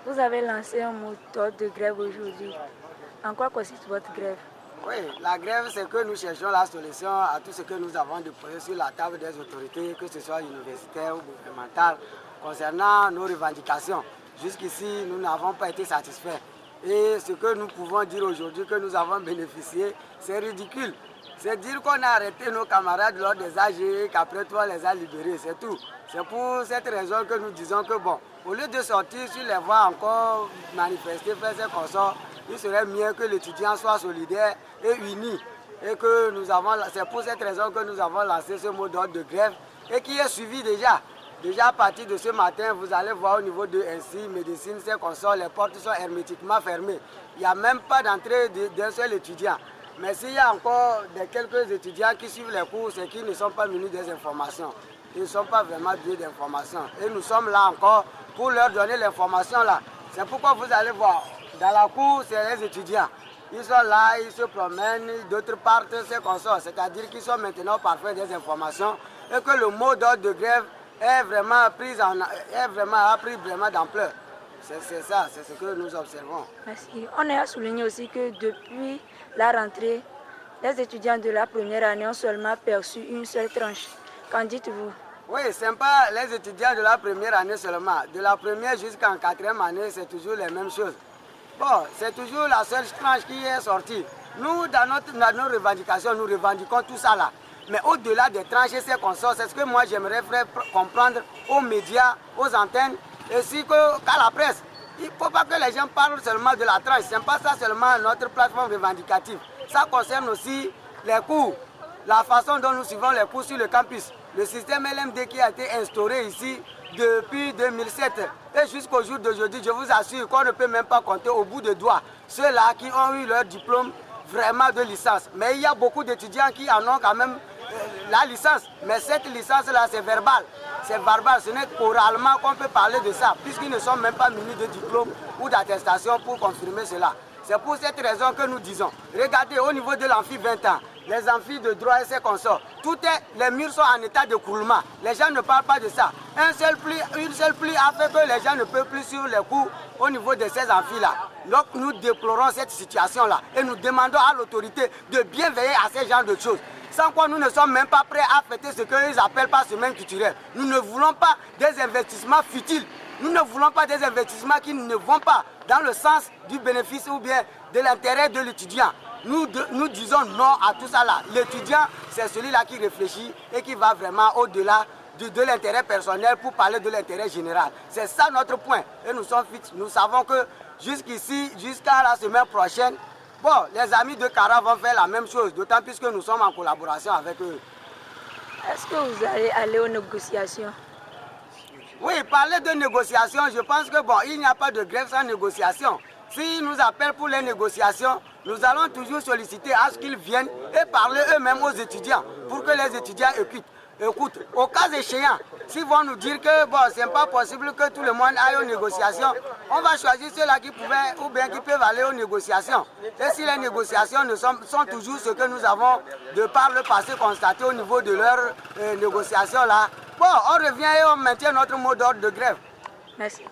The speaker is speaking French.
Vous avez lancé un mot d'ordre de grève aujourd'hui. En quoi consiste votre grève? Oui, la grève, c'est que nous cherchons la solution à tout ce que nous avons déposé sur la table des autorités, que ce soit universitaires ou gouvernementales, concernant nos revendications. Jusqu'ici, nous n'avons pas été satisfaits. Et ce que nous pouvons dire aujourd'hui que nous avons bénéficié, c'est ridicule. C'est dire qu'on a arrêté nos camarades lors des AG et qu'après toi, les a libérés, c'est tout. C'est pour cette raison que nous disons que bon, au lieu de sortir sur les voies encore manifester, faire ces consorts, il serait mieux que l'étudiant soit solidaire et uni. Et que nous avons, c'est pour cette raison que nous avons lancé ce mot d'ordre de grève et qui est suivi déjà. Déjà à partir de ce matin, vous allez voir au niveau de NC, médecine, ces consorts, les portes sont hermétiquement fermées. Il n'y a même pas d'entrée d'un seul étudiant. Mais s'il y a encore quelques étudiants qui suivent les cours, c'est qu'ils ne sont pas munis des informations. Ils ne sont pas vraiment doués d'informations. Et nous sommes là encore pour leur donner l'information là. C'est pourquoi vous allez voir, dans la cour, c'est les étudiants. Ils sont là, ils se promènent, d'autres partent, ces consorts. C'est-à-dire qu'ils sont maintenant parfaits des informations et que le mot d'ordre de grève a pris vraiment d'ampleur. C'est ça, c'est ce que nous observons. Merci. On a souligné aussi que depuis la rentrée, les étudiants de la première année ont seulement perçu une seule tranche. Qu'en dites-vous? Oui, c'est pas les étudiants de la première année seulement. De la première jusqu'en quatrième année, c'est toujours les mêmes choses. Bon, c'est toujours la seule tranche qui est sortie. Nous, dans nos revendications, nous revendiquons tout ça là. Mais au-delà des tranches et ces consorts, c'est ce que moi j'aimerais faire comprendre aux médias, aux antennes, ainsi qu'à la presse. Il ne faut pas que les gens parlent seulement de la tranche. Ce n'est pas ça seulement notre plateforme revendicative. Ça concerne aussi les cours, la façon dont nous suivons les cours sur le campus. Le système LMD qui a été instauré ici depuis 2007 et jusqu'au jour d'aujourd'hui, je vous assure qu'on ne peut même pas compter au bout de doigts ceux-là qui ont eu leur diplôme vraiment de licence. Mais il y a beaucoup d'étudiants qui en ont quand même la licence. Mais cette licence-là, c'est verbal. C'est verbal, ce n'est qu'oralement qu'on peut parler de ça, puisqu'ils ne sont même pas munis de diplôme ou d'attestation pour confirmer cela. C'est pour cette raison que nous disons, regardez au niveau de l'amphi 20 ans, les amphis de droit et ses consorts, les murs sont en état d'écroulement. Les gens ne parlent pas de ça. Une seule pluie a fait que les gens ne peuvent plus suivre les cours au niveau de ces amphis-là. Donc nous déplorons cette situation-là et nous demandons à l'autorité de bien veiller à ces genres de choses. Sans quoi nous ne sommes même pas prêts à fêter ce qu'ils appellent par semaine culturelle. Nous ne voulons pas des investissements futiles. Nous ne voulons pas des investissements qui ne vont pas dans le sens du bénéfice ou bien de l'intérêt de l'étudiant. Nous disons non à tout ça là. L'étudiant, c'est celui-là qui réfléchit et qui va vraiment au-delà de l'intérêt personnel pour parler de l'intérêt général. C'est ça notre point. Et nous sommes fixes. Nous savons que jusqu'ici, jusqu'à la semaine prochaine, bon, les amis de Kara vont faire la même chose, d'autant plus que nous sommes en collaboration avec eux. Est-ce que vous allez aller aux négociations? Oui, parler de négociations, je pense que bon, il n'y a pas de grève sans négociation. S'ils nous appellent pour les négociations, nous allons toujours solliciter à ce qu'ils viennent et parler eux-mêmes aux étudiants pour que les étudiants écoutent. Au cas échéant, s'ils vont nous dire que bon, ce n'est pas possible que tout le monde aille aux négociations, on va choisir ceux-là qui pouvaient ou bien qui peuvent aller aux négociations. Et si les négociations sont toujours ce que nous avons de par le passé constaté au niveau de leurs négociations là, bon, on revient et on maintient notre mot d'ordre de grève. Merci.